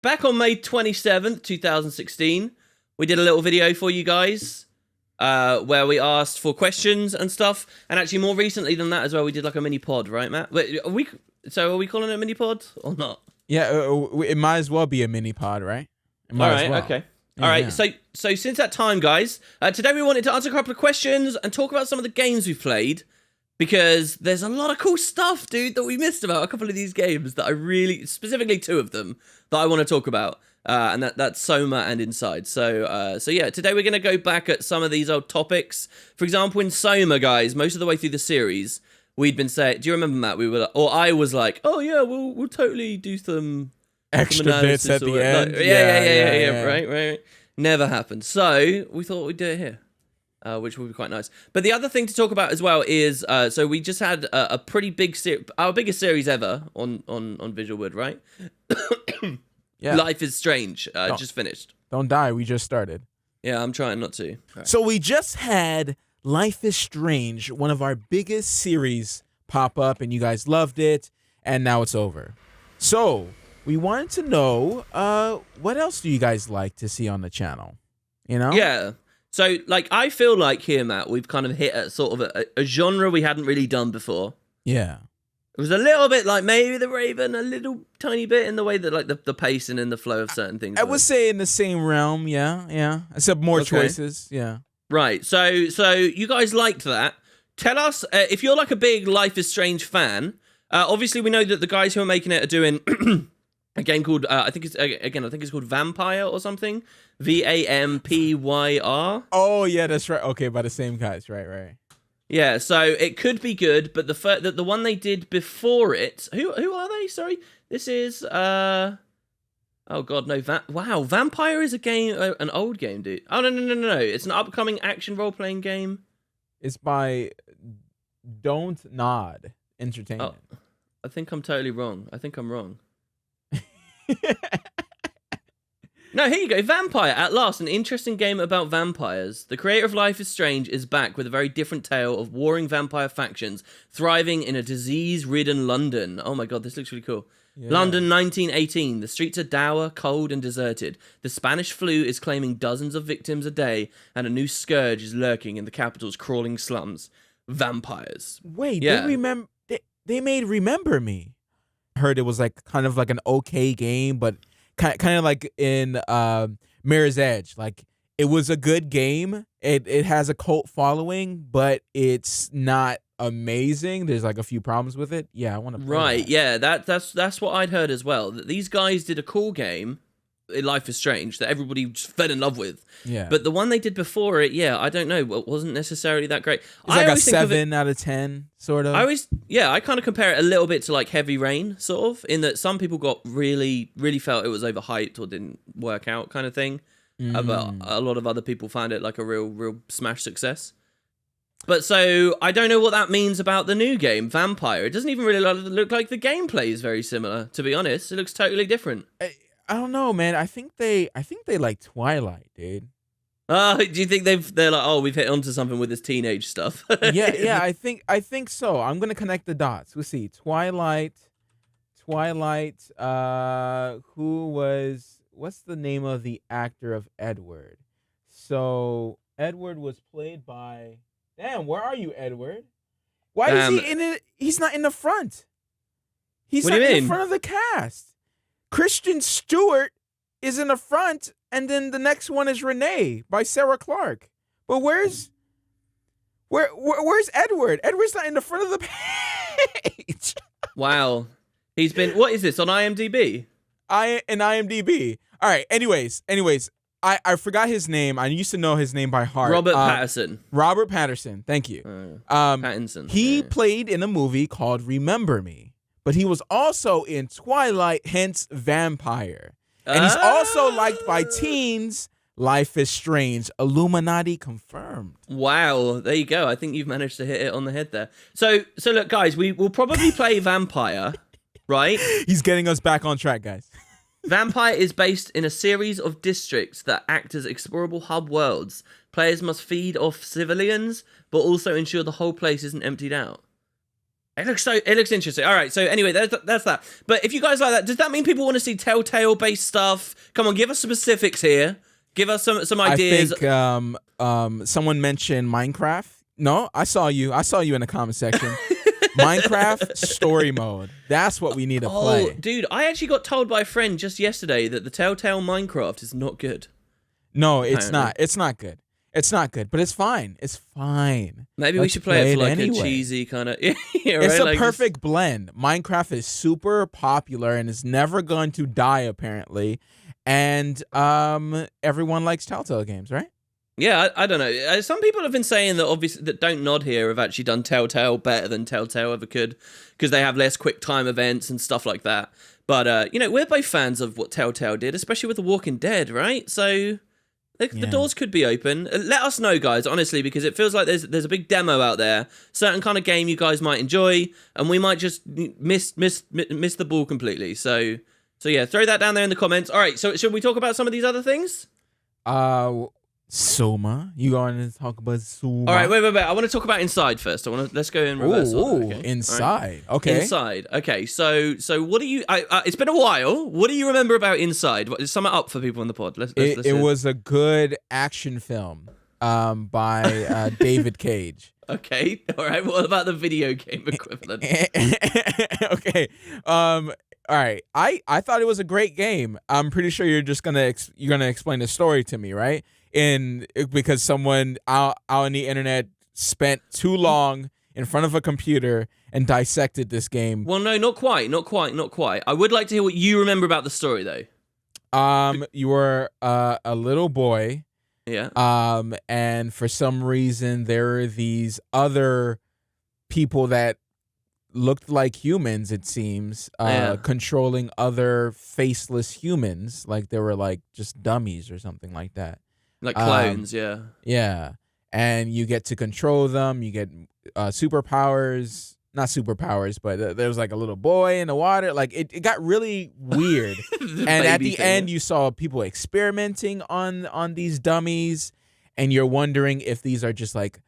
back on May 27th, 2016, we did a little video for you guys where we asked for questions and stuff. And actually, more recently than that as well, we did like a mini pod, right, Matt? Wait, are we calling it a mini pod or not? Yeah, it might as well be a mini pod, right? It All might right, as well. okay. Yeah, All right, yeah. so since that time, guys, today we wanted to answer a couple of questions and talk about some of the games we've played, because there's a lot of cool stuff, dude, that we missed about a couple of these games that I really, specifically two of them, that I want to talk about, and that's Soma and Inside. So yeah, today we're going to go back at some of these old topics. For example, in Soma, guys, most of the way through the series, we'd been saying, do you remember, Matt? Or I was like, oh yeah, we'll totally do some Extra bits at the end. Like, yeah, right. Never happened. So we thought we'd do it here, which would be quite nice. But the other thing to talk about as well is, so we just had a pretty big our biggest series ever on Visual Wood, right? Yeah. Life is Strange, just finished. Don't die. We just started. Yeah, I'm trying not to. So we just had Life is Strange, one of our biggest series, pop up, and you guys loved it, and now it's over. So we wanted to know, what else do you guys like to see on the channel? You know? Yeah. So, like, I feel like here, Matt, we've kind of hit at sort of a genre we hadn't really done before. Yeah. It was a little bit like maybe The Raven, a little tiny bit in the way that, like, the pacing and the flow of certain things. I would say in the same realm, yeah. Except more choices, yeah. Right. So you guys liked that. Tell us if you're like a big Life is Strange fan. Obviously, we know that the guys who are making it are doing a game called I think it's called Vampire or something. Vampyr. Oh yeah, that's right. Okay, by the same guys, right. Yeah, so it could be good, but the one they did before it, who are they? Sorry, this is oh god, no. Wow, Vampire is a game, an old game, dude. Oh no, it's an upcoming action role playing game. It's by Don't Nod Entertainment. Oh, I think I'm totally wrong. I think I'm wrong. No, here you go. Vampire, at last, an interesting game about vampires. The creator of Life is Strange is back with a very different tale of warring vampire factions thriving in a disease-ridden London. Oh my god, this looks really cool. Yeah. London, 1918. The streets are dour, cold, and deserted. The Spanish flu is claiming dozens of victims a day, and a new scourge is lurking in the capital's crawling slums. Vampires. Wait, they made Remember Me. I heard it was like kind of like an okay game, but kind of like in Mirror's Edge. Like, it was a good game. It has a cult following, but it's not amazing. There's like a few problems with it. Yeah, I want to play that. Yeah, that's what I'd heard as well. That these guys did a cool game, Life is Strange, that everybody just fell in love with. Yeah. But the one they did before it, yeah, I don't know, it wasn't necessarily that great. It's like a 7 out of 10, sort of. I kind of compare it a little bit to like Heavy Rain, sort of, in that some people got really, really felt it was overhyped or didn't work out kind of thing. But a lot of other people found it like a real smash success. But so, I don't know what that means about the new game, Vampire. It doesn't even really look like the gameplay is very similar, to be honest. It looks totally different. I don't know, man. I think they like Twilight, dude. Do you think they're like, oh, we've hit onto something with this teenage stuff? yeah, I think so. I'm gonna connect the dots. We'll see. Twilight. What's the name of the actor of Edward? So Edward was played by. Damn, where are you, Edward? Why is he in it? He's not in the front. He's not in the front of the cast. Kristen Stewart is in the front, and then the next one is Renee by Sarah Clark. But where's Edward? Edward's not in the front of the page. Wow. He's been, what is this, on IMDb? IMDb. All right, anyways, I forgot his name. I used to know his name by heart. Robert Pattinson. Robert Pattinson, thank you. Pattinson. He played in a movie called Remember Me, but he was also in Twilight, hence Vampire. And he's also liked by teens. Life is Strange. Illuminati confirmed. Wow, there you go. I think you've managed to hit it on the head there. So look, guys, we will probably play Vampire, right? He's getting us back on track, guys. Vampire is based in a series of districts that act as explorable hub worlds. Players must feed off civilians, but also ensure the whole place isn't emptied out. It looks interesting. All right. So anyway, that's that. But if you guys like that, does that mean people want to see Telltale based stuff? Come on, give us specifics here. Give us some ideas. I think someone mentioned Minecraft. No, I saw you in the comment section. Minecraft story mode. That's what we need to play. Dude, I actually got told by a friend just yesterday that the Telltale Minecraft is not good. No, it's not. It's not good. It's not good, but it's fine. It's fine. Maybe we should play it for like a cheesy kind of. Yeah, right? It's a perfect blend. Minecraft is super popular and is never going to die, apparently. And everyone likes Telltale games, right? Yeah, I don't know. Some people have been saying that obviously that Don't Nod here have actually done Telltale better than Telltale ever could because they have less quick time events and stuff like that. But we're both fans of what Telltale did, especially with The Walking Dead, right? So. The doors could be open. Let us know, guys, honestly, because it feels like there's a big demo out there, certain kind of game you guys might enjoy, and we might just miss the ball completely. So yeah, throw that down there in the comments. All right, so should we talk about some of these other things? Soma. You going to talk about Soma? All right, wait. I want to talk about Inside first. Let's go in reverse. Okay. Inside. Right. Okay. Inside. Okay. So what do you? It's been a while. What do you remember about Inside? Sum it up for people in the pod. It was a good action film, by David Cage. Okay. All right. What about the video game equivalent? Okay. All right. I thought it was a great game. I'm pretty sure you're gonna explain the story to me, right? Because someone out on the internet spent too long in front of a computer and dissected this game. Well, no, not quite. I would like to hear what you remember about the story, though. You were a little boy. Yeah. And for some reason, there are these other people that looked like humans, it seems, controlling other faceless humans. Like they were like just dummies or something like that. Like clones, yeah. Yeah. And you get to control them. You get superpowers. Not superpowers, but there was like a little boy in the water. Like it got really weird. And at the end, you saw people experimenting on these dummies. And you're wondering if these are just like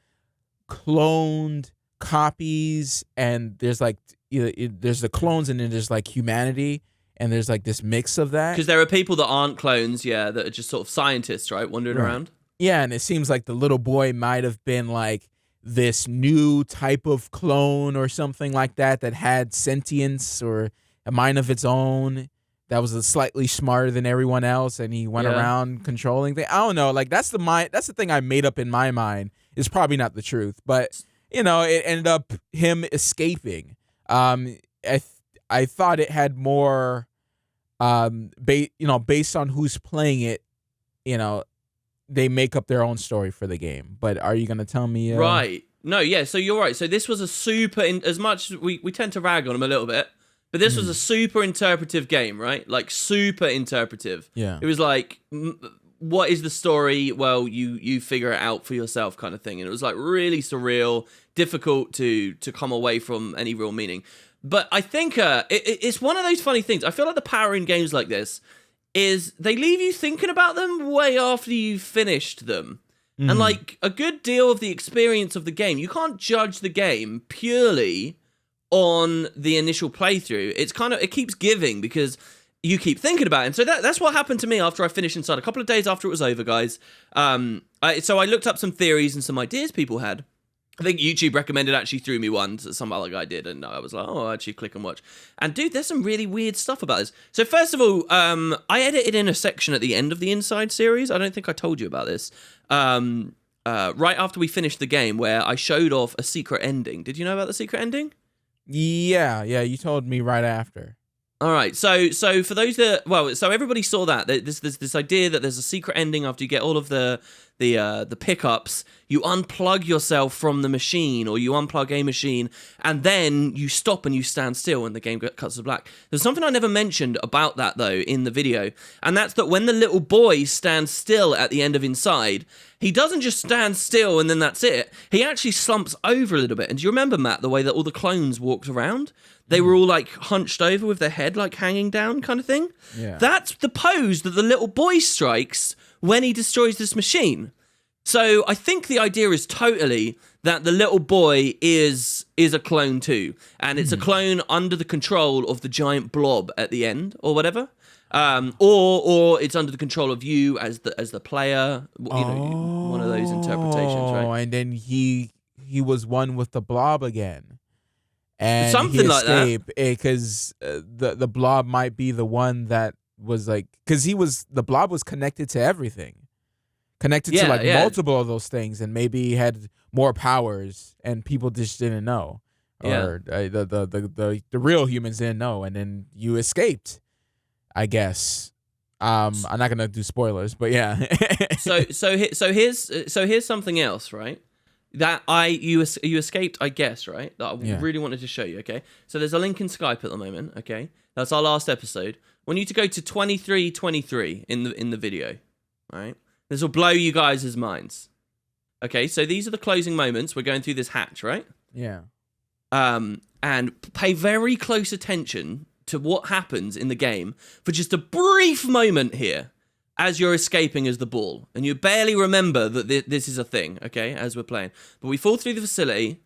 cloned copies. And there's like, there's the clones and then there's like humanity. And there's like this mix of that. Because there are people that aren't clones, that are just sort of scientists, right? Wandering around. Yeah, and it seems like the little boy might have been like this new type of clone or something like that had sentience or a mind of its own that was slightly smarter than everyone else, and he went around controlling things. I don't know. Like that's the thing I made up in my mind. It's probably not the truth, but it ended up him escaping. I thought it had more. Based on who's playing it, they make up their own story for the game. But are you going to tell me? Right. No, yeah, so you're right. So this was a super, as much as we tend to rag on them a little bit, but this was a super interpretive game, right? Like super interpretive. Yeah. It was like, what is the story? Well, you figure it out for yourself kind of thing. And it was like really surreal, difficult to come away from any real meaning. But I think it's one of those funny things. I feel like the power in games like this is they leave you thinking about them way after you've finished them. And like a good deal of the experience of the game, you can't judge the game purely on the initial playthrough. It keeps giving because you keep thinking about it. And so that's what happened to me after I finished Inside. A couple of days after it was over, guys. So I looked up some theories and some ideas people had. I think YouTube recommended actually threw me one that some other guy did, and I was like, oh, actually click and watch. And dude, there's some really weird stuff about this. So first of all, I edited in a section at the end of the Inside series. I don't think I told you about this. Right after we finished the game, where I showed off a secret ending. Did you know about the secret ending? Yeah, you told me right after. All right, so for those so everybody saw that there's this idea that there's a secret ending after you get all of the pickups. You unplug yourself from the machine, or you unplug a machine, and then you stop and you stand still, and the game cuts to black. There's something I never mentioned about that though in the video, and that's that when the little boy stands still at the end of Inside, he doesn't just stand still and then that's it. He actually slumps over a little bit. And do you remember, Matt, the way that all the clones walked around? They were all like hunched over with their head like hanging down kind of thing. Yeah. That's the pose that the little boy strikes when he destroys this machine. So I think the idea is totally that the little boy is a clone too, and it's a clone under the control of the giant blob at the end or whatever, or it's under the control of you as the player. One of those interpretations, right? And then he was one with the blob again, and Something he like that. escaped because the blob might be the one that was like, because the blob was connected to everything. Connected to like multiple of those things, and maybe he had more powers, and people just didn't know, or the real humans didn't know, and then you escaped, I guess. I'm not gonna do spoilers, but yeah. so here's something else, right? That you escaped, I guess, right? That I really wanted to show you. Okay, so there's a link in Skype at the moment. Okay, that's our last episode. We need to go to 23:23 in the video, all right? This will blow you guys' minds. Okay, so these are the closing moments. We're going through this hatch, right? Yeah. And pay very close attention to what happens in the game for just a brief moment here as you're escaping as the ball. And you barely remember that this is a thing, okay, as we're playing. But we fall through the facility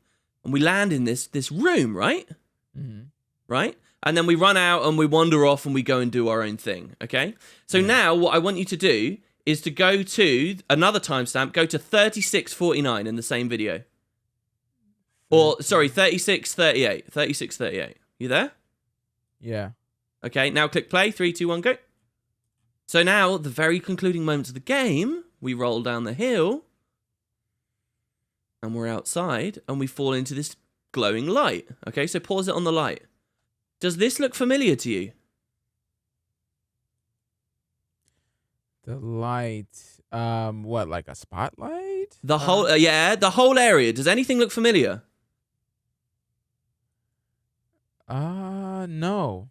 and we land in this room, right? Mm-hmm. Right? And then we run out and we wander off and we go and do our own thing, okay? So now what I want you to do is to go to another timestamp, go to 36:49 in the same video. Or, sorry, 36:38. 36:38. You there? Yeah. Okay, now click play. 3, 2, 1, go. So now, the very concluding moments of the game, we roll down the hill, and we're outside, and we fall into this glowing light. Okay, so pause it on the light. Does this look familiar to you? The light, what, like a spotlight? The whole, the whole area. Does anything look familiar? No.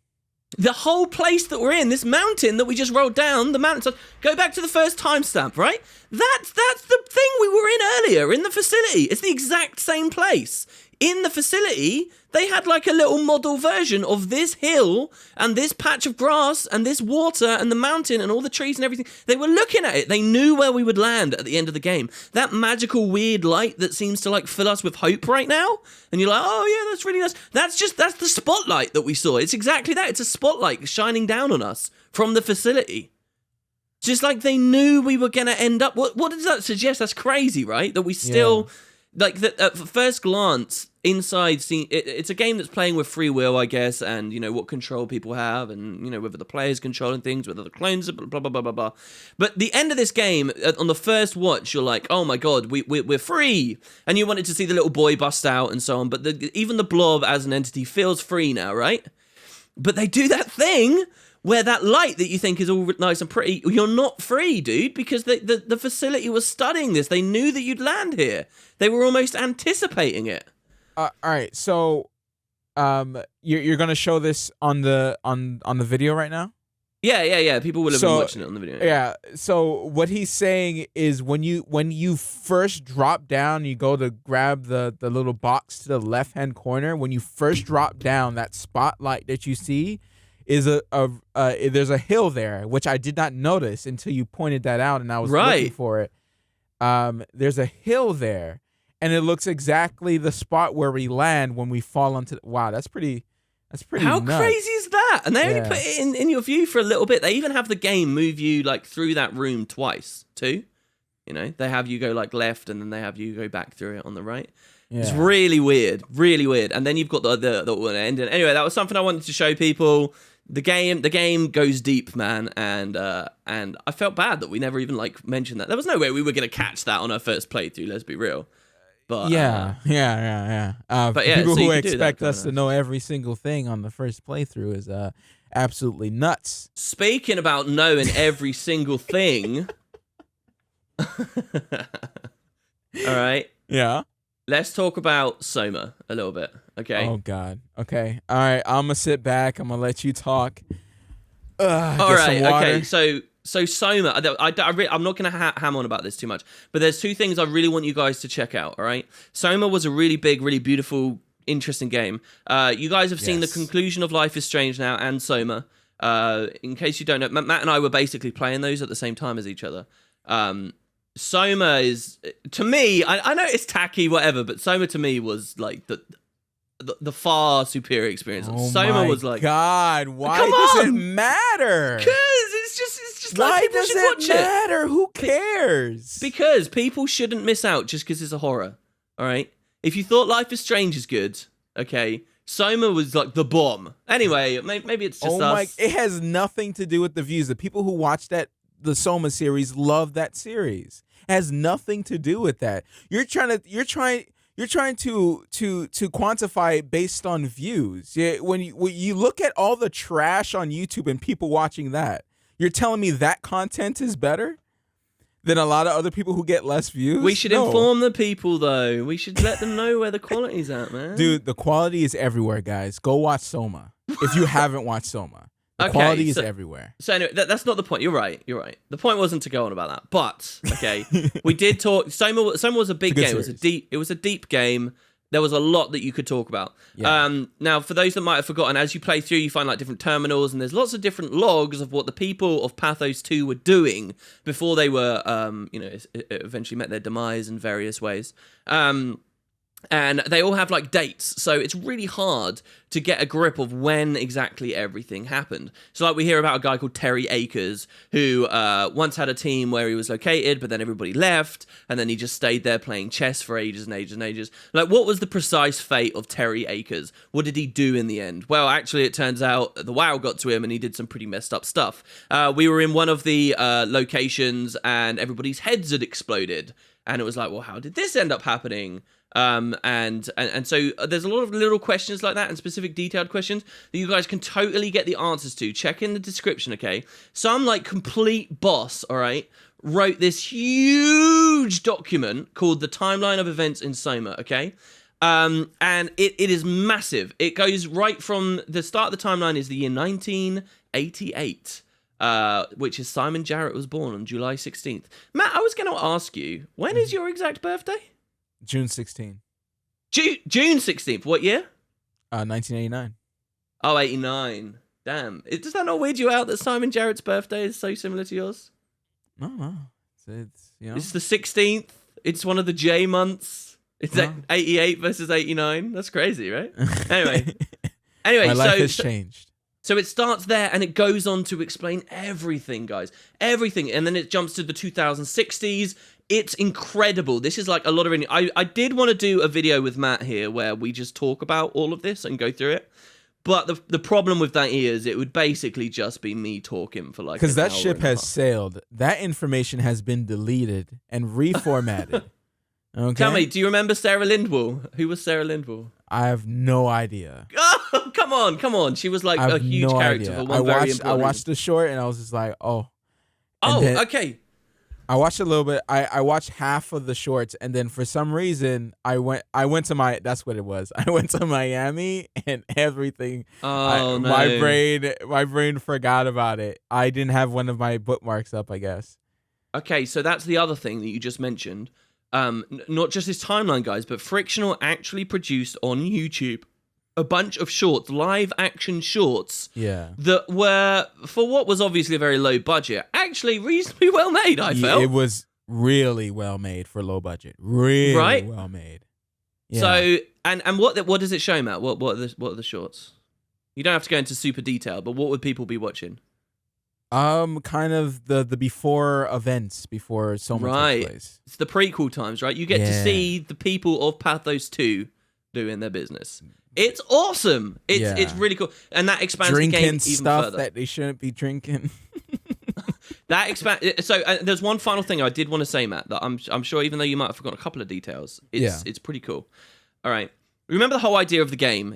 The whole place that we're in, this mountain that we just rolled down, the mountain. Go back to the first timestamp, right? That's the thing we were in earlier in the facility. It's the exact same place. In the facility, they had like a little model version of this hill and this patch of grass and this water and the mountain and all the trees and everything. They were looking at it. They knew where we would land at the end of the game. That magical weird light that seems to like fill us with hope right now. And you're like, oh yeah, that's really nice. That's the spotlight that we saw. It's exactly that. It's a spotlight shining down on us from the facility. Just like they knew we were going to end up. What does that suggest? That's crazy, right? That we still... Yeah. Like, at first glance, inside, it's a game that's playing with free will, I guess, and, you know, what control people have, and, you know, whether the player's controlling things, whether the clones are, blah, blah, blah, blah, blah. But the end of this game, on the first watch, you're like, oh my god, we're free! And you wanted to see the little boy bust out and so on, but even the blob as an entity feels free now, right? But they do that thing where that light that you think is all nice and pretty, you're not free, dude, because the facility was studying this. They knew that you'd land here. They were almost anticipating it. All right, so you're gonna show this on the video right now? Yeah. People will have been watching it on the video. Yeah. So what he's saying is when you first drop down, you go to grab the little box to the left-hand corner. When you first drop down, that spotlight that you see is there's a hill there, which I did not notice until you pointed that out, and I was looking for it. There's a hill there, and it looks exactly the spot where we land when we fall onto. Wow, that's pretty. How nuts. Crazy is that? And they only put it in your view for a little bit. They even have the game move you like through that room twice too. You know, they have you go like left, and then they have you go back through it on the right. Yeah. It's really weird. And then you've got the ending. Anyway, that was something I wanted to show people. The game goes deep, man, and I felt bad that we never even like mentioned that. There was no way we were gonna catch that on our first playthrough. Let's be real. But yeah. But yeah, so people who expect us to know every single thing on the first playthrough is absolutely nuts. Speaking about knowing every single thing, all right. Yeah. Let's talk about Soma a little bit, okay? Oh, God. Okay. All right. I'm going to sit back. I'm going to let you talk. All right. Okay. So Soma, I'm not going to ham on about this too much, but there's two things I really want you guys to check out, all right? Soma was a really big, really beautiful, interesting game. You guys have seen the conclusion of Life is Strange now and Soma. In case you don't know, Matt and I were basically playing those at the same time as each other. Soma is, to me, I know it's tacky, whatever, but Soma to me was like the far superior experience. Oh Soma my was like, God, why come does it on! matter? Because it's just Why like people does should it watch matter? Who cares? Because people shouldn't miss out just because it's a horror. All right. If you thought Life is Strange is good, okay, Soma was like the bomb. Anyway, maybe it's just us. It has nothing to do with the views. The people who watch the Soma series love that series. It has nothing to do with that. You're trying to quantify it based on views. Yeah, when you look at all the trash on YouTube and people watching that, you're telling me that content is better than a lot of other people who get less views? We should inform the people, though. We should let them know where the quality's at, man. Dude, the quality is everywhere, guys. Go watch Soma if you haven't watched Soma. The quality is everywhere. So anyway, that's not the point. You're right. The point wasn't to go on about that. But okay, we did talk. Soma was a big game. It was a deep game. There was a lot that you could talk about. Yeah. Now, for those that might have forgotten, as you play through, you find like different terminals, and there's lots of different logs of what the people of Pathos 2 were doing before they were, eventually met their demise in various ways. And they all have like dates, so it's really hard to get a grip of when exactly everything happened. So like we hear about a guy called Terry Akers who once had a team where he was located, but then everybody left, and then he just stayed there playing chess for ages and ages and ages. Like, what was the precise fate of Terry Akers? What did he do in the end? Well, actually, it turns out the WoW got to him and he did some pretty messed up stuff. We were in one of the locations and everybody's heads had exploded. And it was like, well, how did this end up happening? And so there's a lot of little questions like that and specific detailed questions that you guys can totally get the answers to. Check in the description, okay? Some like complete boss, all right, wrote this huge document called the Timeline of Events in Soma, okay? And it is massive. It goes right from the start of the timeline is the year 1988. Which is Simon Jarrett was born on July 16th. Matt, I was going to ask you, when is your exact birthday? June 16th. June 16th. What year? 1989. Oh, 89. Damn. Does that not weird you out that Simon Jarrett's birthday is so similar to yours? No. It's It's the 16th. It's one of the J months. It's 88 versus 89. That's crazy, right? Anyway. My life has changed. So it starts there and it goes on to explain everything, guys. Everything. And then it jumps to the 2060s. It's incredible. This is like a lot of... I did want to do a video with Matt here where we just talk about all of this and go through it. But the problem with that is it would basically just be me talking for like... Because that ship has sailed. That information has been deleted and reformatted. Okay? Tell me, do you remember Sarah Lindwall? Who was Sarah Lindwall? I have no idea. Oh, come on. She was like a huge character for one very important I watched the short and I was just like, oh. Okay. I watched a little bit. I watched half of the shorts, and then for some reason I went to my... That's what it was. I went to Miami and everything. Oh, no. My brain forgot about it. I didn't have one of my bookmarks up, I guess. Okay, so that's the other thing that you just mentioned. Not just this timeline, guys, but Frictional actually produced on YouTube a bunch of shorts, live action shorts, that were, for what was obviously a very low budget, actually reasonably well made, I felt. It was really well made for low budget. Really well made. Yeah. So, and what does it show, Matt? What are the shorts? You don't have to go into super detail, but what would people be watching? Kind of the before events, before Soma took place. It's the prequel times, right? You get to see the people of Pathos 2 doing their business. It's awesome. It's really cool, and that expands the game even stuff further. That they shouldn't be drinking. That expand. So there's one final thing I did want to say, Matt. That I'm sure, even though you might have forgotten a couple of details, it's pretty cool. All right, remember the whole idea of the game.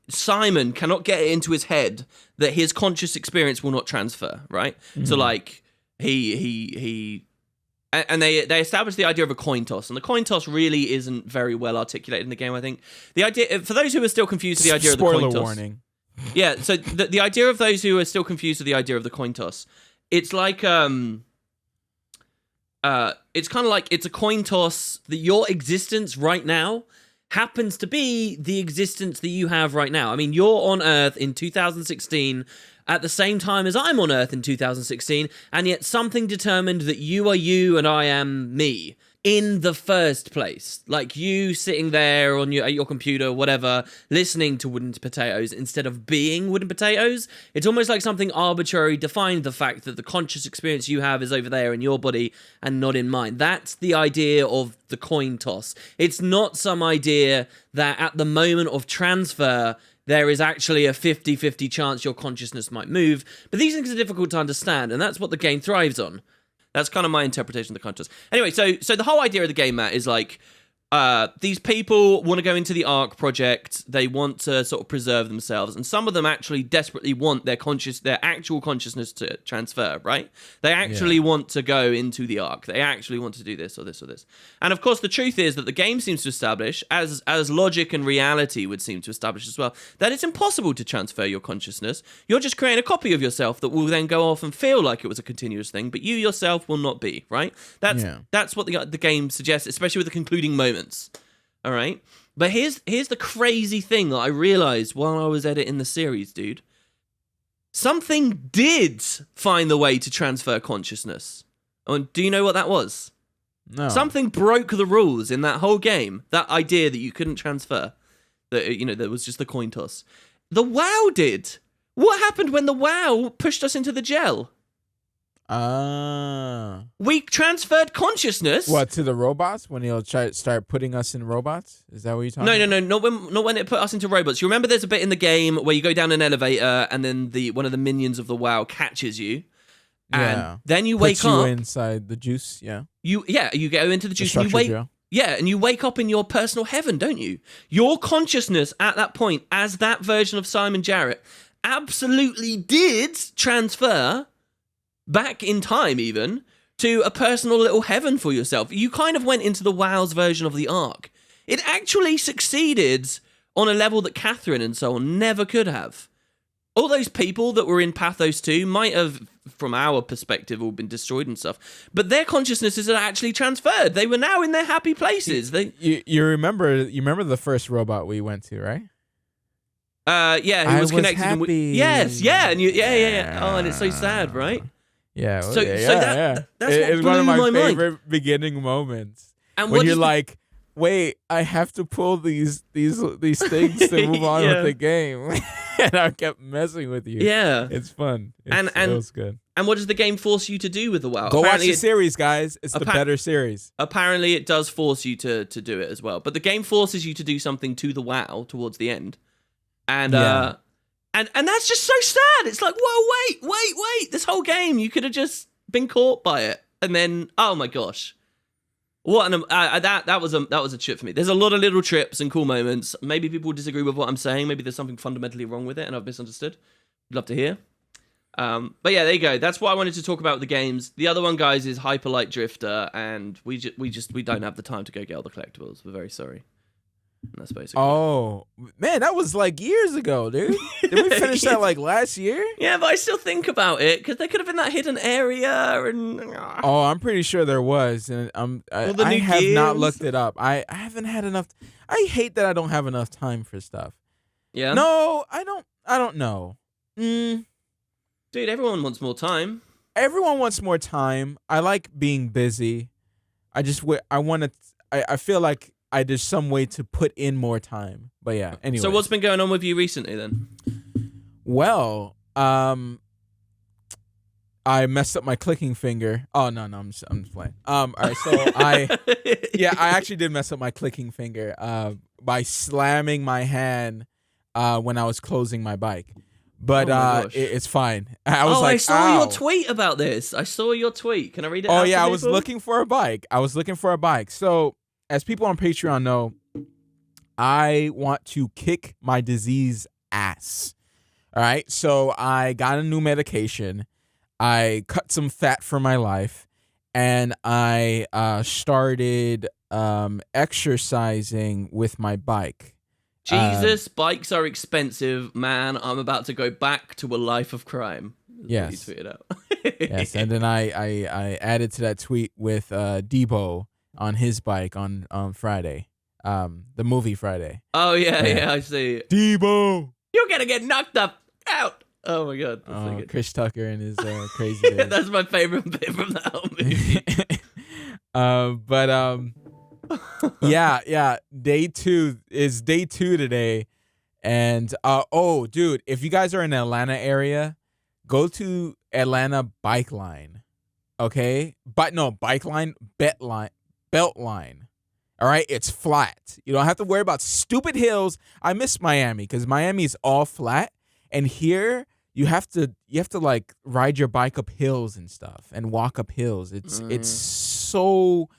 Simon cannot get it into his head that his conscious experience will not transfer. Right. Mm-hmm. So like he. And they established the idea of a coin toss, and the coin toss really isn't very well articulated in the game, I think. The idea, for those who are still confused with the idea of the coin toss... Spoiler warning. Yeah, so the idea of those who are still confused with the idea of the coin toss, it's like... it's kind of like it's a coin toss that your existence right now happens to be the existence that you have right now. I mean, you're on Earth in 2016 at the same time as I'm on Earth in 2016, and yet something determined that you are you and I am me in the first place. Like you sitting there on at your computer, whatever, listening to Wooden Potatoes instead of being Wooden Potatoes. It's almost like something arbitrary defined the fact that the conscious experience you have is over there in your body and not in mine. That's the idea of the coin toss. It's not some idea that at the moment of transfer, there is actually a 50-50 chance your consciousness might move. But these things are difficult to understand, and that's what the game thrives on. That's kind of my interpretation of the conscious. Anyway, so the whole idea of the game, Matt, is like these people want to go into the Ark project. They want to sort of preserve themselves, and some of them actually desperately want their actual consciousness to transfer. Right? They actually want to go into the Ark. They actually want to do this or this or this. And of course, the truth is that the game seems to establish, as logic and reality would seem to establish as well, that it's impossible to transfer your consciousness. You're just creating a copy of yourself that will then go off and feel like it was a continuous thing, but you yourself will not be. Right? That's what the game suggests, especially with the concluding moments. All right, but here's the crazy thing that I realized while I was editing the series, dude. Something did find the way to transfer consciousness. And do you know what that was? No. Something broke the rules in that whole game. That idea that you couldn't transfer, that there was just the coin toss. The WoW did. What happened when the WoW pushed us into the gel? We transferred consciousness. What, to the robots when he'll start putting us in robots? Is that what you're talking about? No, not when it put us into robots. You remember there's a bit in the game where you go down an elevator and then one of the minions of the WoW catches you, and then you wake up. Puts you inside the juice. Yeah. You go into the juice and you wake. Jail. Yeah, and you wake up in your personal heaven, don't you? Your consciousness at that point, as that version of Simon Jarrett, absolutely did transfer back in time even to a personal little heaven for yourself. You kind of went into the WoW's version of the Ark. It actually succeeded on a level that Catherine and so on never could have. All those people that were in Pathos 2 might have, from our perspective, all been destroyed and stuff, but their consciousnesses had actually transferred. They were now in their happy places. You remember the first robot we went to, right? Yeah, who was connected. Happy. Yes, yeah, and yeah. Oh, and it's so sad, right? Yeah. So that's what it's blew one of my favorite mind. beginning moments. And when you're like, wait, I have to pull these things to move on with the game. And I kept messing with you. Yeah. It's fun. It was good. And what does the game force you to do with the WoW? Go watch the series, guys. It's the better series. Apparently, it does force you to do it as well. But the game forces you to do something to the WoW towards the end. And And that's just so sad. It's like, whoa, wait. This whole game, you could have just been caught by it. And then, oh my gosh. What that was a trip for me. There's a lot of little trips and cool moments. Maybe people disagree with what I'm saying. Maybe there's something fundamentally wrong with it and I've misunderstood. I'd love to hear. But yeah, there you go. That's what I wanted to talk about with the games. The other one, guys, is Hyper Light Drifter, and we don't have the time to go get all the collectibles. We're very sorry. And that's basically. Oh man, that was like years ago, dude. Did we finish that like last year? Yeah, but I still think about it because there could have been that hidden area, and oh, I'm pretty sure there was, and I have not looked it up. I haven't had enough. I hate that I don't have enough time for stuff. Yeah. No, I don't know. Dude, everyone wants more time. Everyone wants more time. I like being busy. I feel like there's some way to put in more time. But yeah, anyway. So what's been going on with you recently then? Well, I messed up my clicking finger. Oh no, I'm just playing. All right, so I actually did mess up my clicking finger by slamming my hand when I was closing my bike. But it's fine. I saw your tweet about this. I saw your tweet. Can I read it? Oh yeah, I was looking for a bike. So, as people on Patreon know, I want to kick my disease ass. All right, so I got a new medication. I cut some fat from my life, and I started exercising with my bike. Jesus, bikes are expensive, man. I'm about to go back to a life of crime. Yes. You tweeted out. Yes, and then I added to that tweet with Debo on his bike on Friday. The movie Friday. Oh yeah, I see. Debo. You're gonna get knocked up out. Oh my god. That's so good. Chris Tucker and his crazy days. That's my favorite bit from that whole movie. Yeah. Day two today. And oh dude, if you guys are in the Atlanta area, go to Atlanta Bike Line. Okay? But no, Bike Line, Belt Line. All right? It's flat. You don't have to worry about stupid hills. I miss Miami because Miami is all flat. And here you have to like ride your bike up hills and stuff and walk up hills. It's so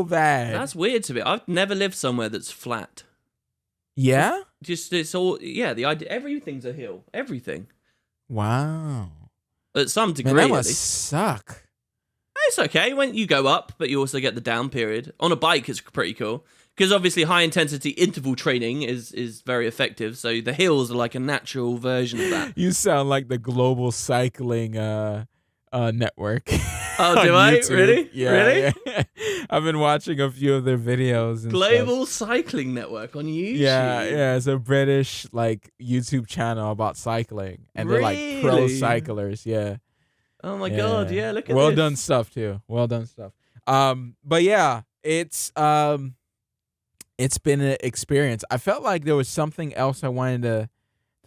bad. That's weird to me. I've never lived somewhere that's flat. Yeah? Just it's all the idea everything's a hill. Everything. Wow. At some degree. Man, that must suck. It's okay when you go up, but you also get the down period. On a bike, it's pretty cool. Because obviously high intensity interval training is very effective. So the hills are like a natural version of that. You sound like the global cycling network. Oh, do I? YouTube. Really? Yeah, really? Yeah. I've been watching a few of their videos. And Global stuff. Cycling Network on YouTube. Yeah. It's a British like YouTube channel about cycling, and they're like pro cyclers. Yeah. Oh my god! Yeah, look at well this. done stuff too. Well done stuff. But yeah, it's been an experience. I felt like there was something else I wanted to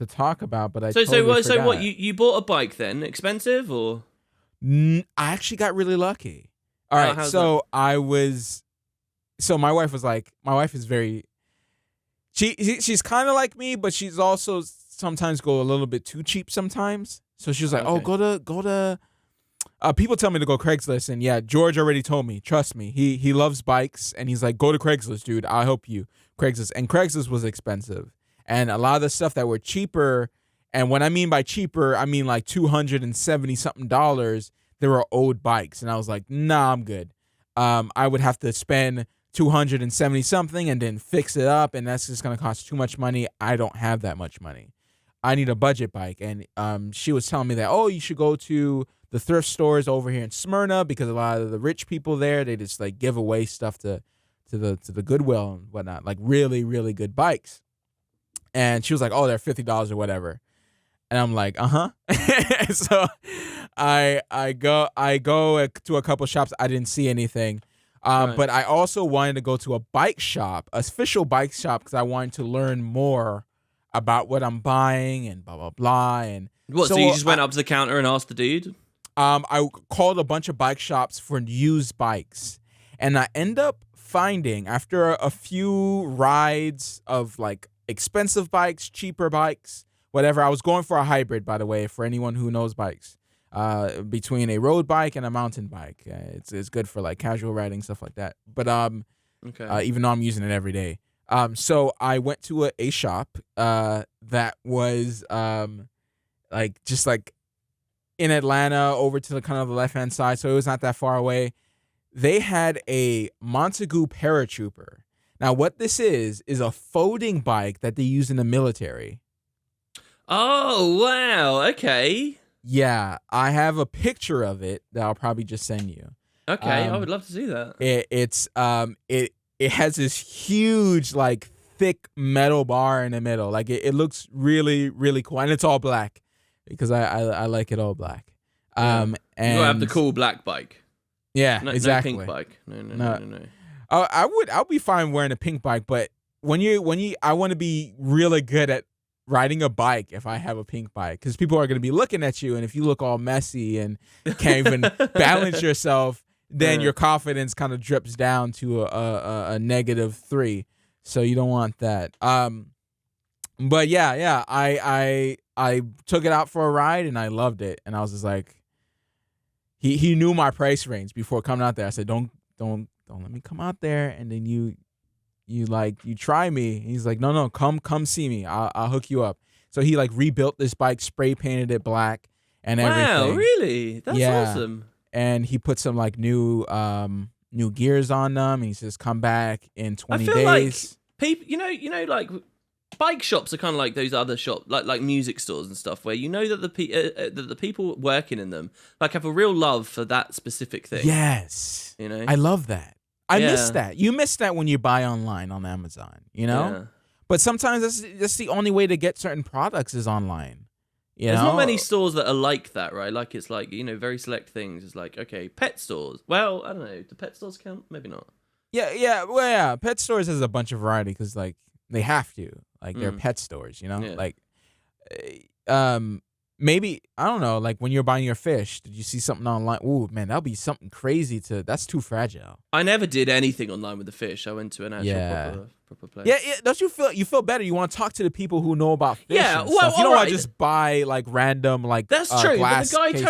talk about, but I totally so what? You bought a bike then? Expensive or? I actually got really lucky. All right, so my wife is very. She's kind of like me, but she's also sometimes go a little bit too cheap sometimes. So she was like, "Oh, go to." People tell me to go Craigslist, and yeah, George already told me. Trust me, he loves bikes, and he's like, "Go to Craigslist, dude. I'll help you." Craigslist, and Craigslist was expensive, and a lot of the stuff that were cheaper, and when I mean by cheaper, I mean like $270 something. There were old bikes, and I was like, "Nah, I'm good." I would have to spend $270 something and then fix it up, and that's just gonna cost too much money. I don't have that much money. I need a budget bike, and she was telling me that, oh, you should go to the thrift stores over here in Smyrna because a lot of the rich people there, they just like give away stuff to the Goodwill and whatnot, like really, really good bikes. And she was like, oh, they're $50 or whatever. And I'm like, uh-huh. So I go to a couple shops. I didn't see anything. Right. But I also wanted to go to a bike shop, official bike shop, because I wanted to learn more about what I'm buying and blah, blah, blah. And what, so you just went up to the counter and asked the dude? I called a bunch of bike shops for used bikes. And I end up finding, after a few rides of like expensive bikes, cheaper bikes, whatever. I was going for a hybrid, by the way, for anyone who knows bikes. Between a road bike and a mountain bike. It's good for like casual riding, stuff like that. But even though I'm using it every day. So I went to a shop that was just like in Atlanta over to the kind of the left-hand side, so it was not that far away. They had a Montagu Paratrooper. Now, what this is a folding bike that they use in the military. Oh, wow. Okay. Yeah, I have a picture of it that I'll probably just send you. Okay, I would love to see that. It has this huge, like, thick metal bar in the middle. Like, it looks really, really cool. And it's all black because I like it all black. Yeah. And you have the cool black bike. Yeah, no, exactly. No pink bike. No. I'll be fine wearing a pink bike, but when I want to be really good at riding a bike if I have a pink bike, because people are going to be looking at you, and if you look all messy and can't even balance yourself, then your confidence kind of drips down to a -3. So you don't want that. But yeah, I took it out for a ride and I loved it, and I was just like, he knew my price range before coming out there. I said, don't let me come out there, and then you try me. He's like, no, come see me. I'll hook you up. So he like rebuilt this bike, spray painted it black and everything. Wow, really? That's awesome. And he put some like new gears on them. And he says, come back in 20 days. Like people, you know, like bike shops are kind of like those other shops, like music stores and stuff, where you know that the people working in them like have a real love for that specific thing. Yes, you know, I love that. I miss that. You miss that when you buy online on Amazon, you know? Yeah. But sometimes that's the only way to get certain products is online. There's not many stores that are like that, right? Like it's like, very select things. It's like, okay, pet stores. Well, I don't know. Do pet stores count? Maybe not. Yeah. Well, yeah. Pet stores has a bunch of variety because like they have to. Like they're pet stores, you know? Yeah. Like, maybe, I don't know, like when you're buying your fish, did you see something online? Ooh, man, that'll be something crazy that's too fragile. I never did anything online with the fish. I went to an actual proper place. Yeah, don't you feel better? You want to talk to the people who know about fish Yeah, and well, stuff. You don't want alright. to just buy like random like That's true, glass but the guy cases.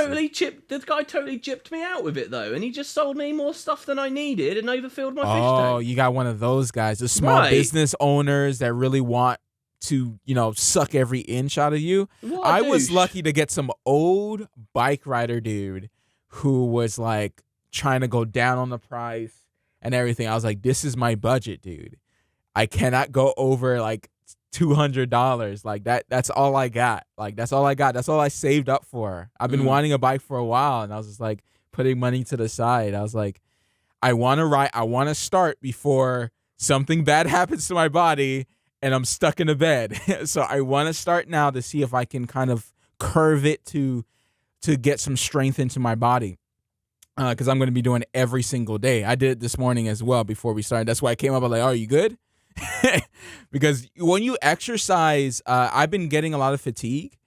totally gypped me out with it though, and he just sold me more stuff than I needed and overfilled my fish Oh, tank. you got one of those guys, the small business owners that really want to, suck every inch out of you. I was lucky to get some old bike rider dude who was like trying to go down on the price and everything. I was like, this is my budget, dude. I cannot go over like $200. Like that's all I got. Like that's all I got. That's all I saved up for. I've been wanting a bike for a while, and I was just like putting money to the side. I was like, I want to ride. I want to start before something bad happens to my body and I'm stuck in a bed. So I want to start now to see if I can kind of curve it to get some strength into my body. Because I'm going to be doing it every single day. I did it this morning as well before we started. That's why I came up. I was like, "Oh, are you good?" Because when you exercise, I've been getting a lot of fatigue.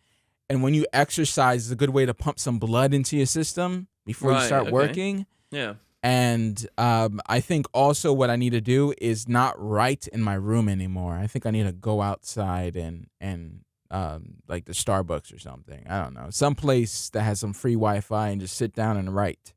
And when you exercise, it's a good way to pump some blood into your system before you start working. Yeah. And I think also what I need to do is not write in my room anymore. I think I need to go outside and like the Starbucks or something. I don't know. Some place that has some free Wi-Fi and just sit down and write.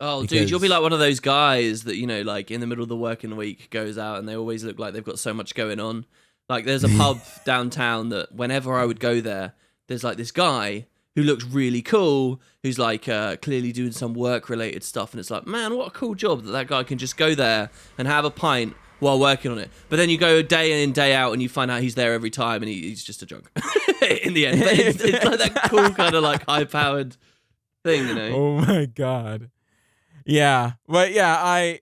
Oh, dude, you'll be like one of those guys that, like in the middle of the working week goes out and they always look like they've got so much going on. Like there's a pub downtown that whenever I would go there, there's like this guy who looks really cool, who's like clearly doing some work-related stuff. And it's like, man, what a cool job that guy can just go there and have a pint while working on it. But then you go day in, day out, and you find out he's there every time, and he's just a drunk in the end. But it's like that cool kind of like high-powered thing, Oh, my God. Yeah, but I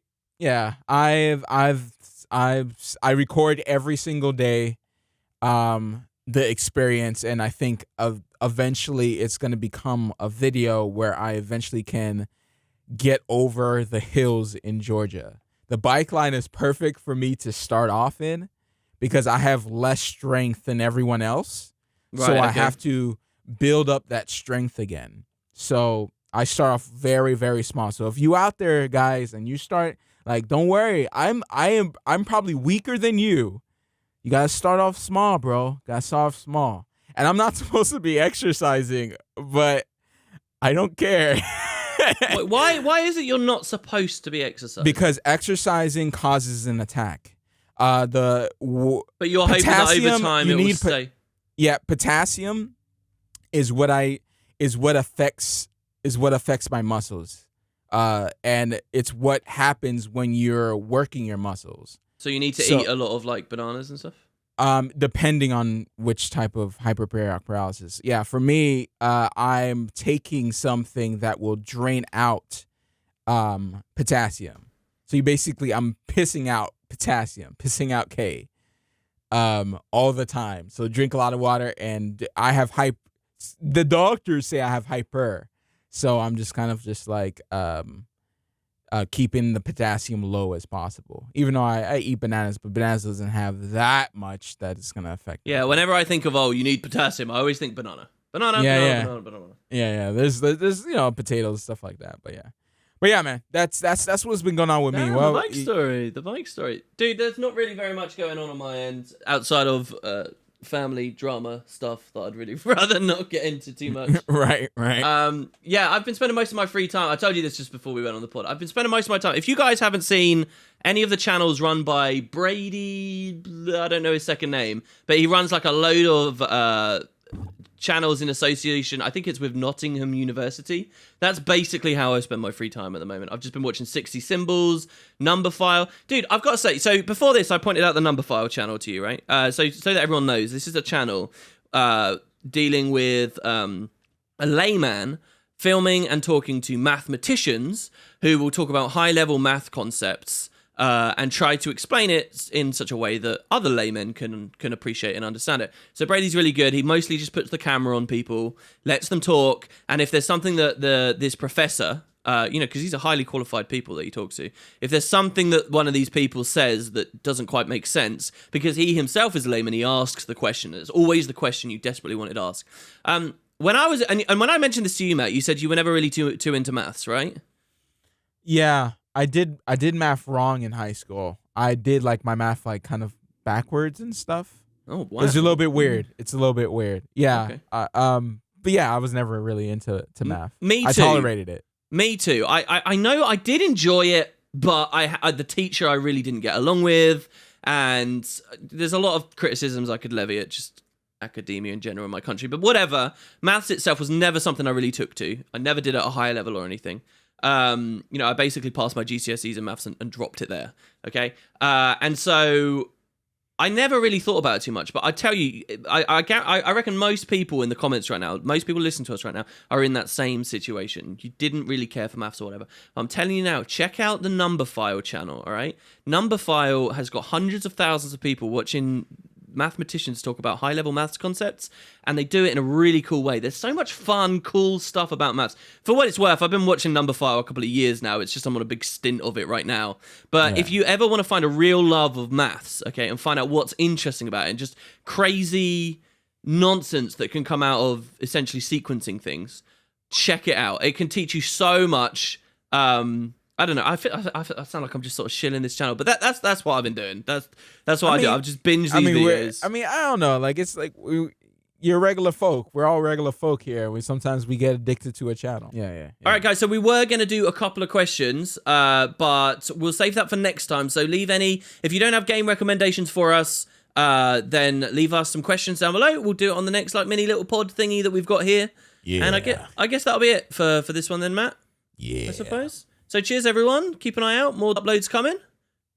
record every single day the experience, and I think eventually it's going to become a video where I eventually can get over the hills in Georgia. The bike line is perfect for me to start off in because I have less strength than everyone else. Right, so I have to build up that strength again. So I start off very, very small. So if you out there, guys, and you start, like, don't worry, I'm probably weaker than you. You gotta start off small, bro. Gotta start off small. And I'm not supposed to be exercising, but I don't care. Wait, why is it you're not supposed to be exercising? Because exercising causes an attack. But you're hoping that over time it will stay. Yeah, potassium is what affects my muscles. And it's what happens when you're working your muscles. So you need to eat a lot of like bananas and stuff? Depending on which type of hyperparalytic paralysis. Yeah, for me, I'm taking something that will drain out potassium. So I'm pissing out potassium, pissing out K all the time. So drink a lot of water, and I have the doctors say I have hyper. So I'm just kind of just like keeping the potassium low as possible. Even though I eat bananas, but bananas doesn't have that much that it's going to affect me. Yeah, whenever I think of, you need potassium, I always think banana. Banana. Yeah. There's potatoes, stuff like that, but yeah, man, that's what's been going on with me. Well, the bike story. Dude, there's not really very much going on my end outside of family drama stuff that I'd really rather not get into too much. Right. Yeah, I've been spending most of my free time. I told you this just before we went on the pod. I've been spending most of my time. If you guys haven't seen any of the channels run by Brady, I don't know his second name, but he runs like a load of channels in association. I think it's with Nottingham University. That's basically how I spend my free time at the moment. I've just been watching 60 Symbols, Number File. Dude, I've got to say, so before this, I pointed out the Number File channel to you, right? So that everyone knows, this is a channel dealing with a layman filming and talking to mathematicians who will talk about high-level math concepts and try to explain it in such a way that other laymen can appreciate and understand it. So Brady's really good. He mostly just puts the camera on people, lets them talk, and if there's something that this professor, because he's a highly qualified people that he talks to, if there's something that one of these people says that doesn't quite make sense, because he himself is a layman, he asks the question. It's always the question you desperately wanted to ask. When I was and when I mentioned this to you, Matt, you said you were never really too into maths, right? Yeah, I did math wrong in high school. I did like my math like kind of backwards and stuff. Oh, wow. It's a little bit weird. It's a little bit weird. Yeah. Okay. But yeah, I was never really into math. Me too. I tolerated it. Me too. I know I did enjoy it, but the teacher I really didn't get along with, and there's a lot of criticisms I could levy at just academia in general in my country. But whatever, maths itself was never something I really took to. I never did it at a higher level or anything. I basically passed my GCSEs in maths and dropped it there. Okay, and so I never really thought about it too much. But I tell you, I reckon most people in the comments right now, most people listening to us right now, are in that same situation. You didn't really care for maths or whatever. I'm telling you now, check out the Number File channel. All right, Number File has got hundreds of thousands of people watching mathematicians talk about high-level maths concepts, and they do it in a really cool way. There's so much fun, cool stuff about maths. For what it's worth, I've been watching Number File a couple of years now. It's just I'm on a big stint of it right now. But if you ever want to find a real love of maths, okay, and find out what's interesting about it, and just crazy nonsense that can come out of essentially sequencing things, check it out. It can teach you so much. I don't know. I sound like I'm just sort of shilling this channel, but that's what I've been doing. That's what I do. I've just binged these videos. I don't know. Like it's like you're regular folk. We're all regular folk here. Sometimes we get addicted to a channel. Yeah. All right, guys. So we were going to do a couple of questions, but we'll save that for next time. So leave any. If you don't have game recommendations for us, then leave us some questions down below. We'll do it on the next like mini little pod thingy that we've got here. Yeah. And I guess that'll be it for this one then, Matt. Yeah. I suppose. So cheers, everyone. Keep an eye out. More uploads coming.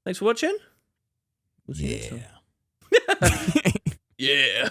Thanks for watching. We'll see you next time. Yeah.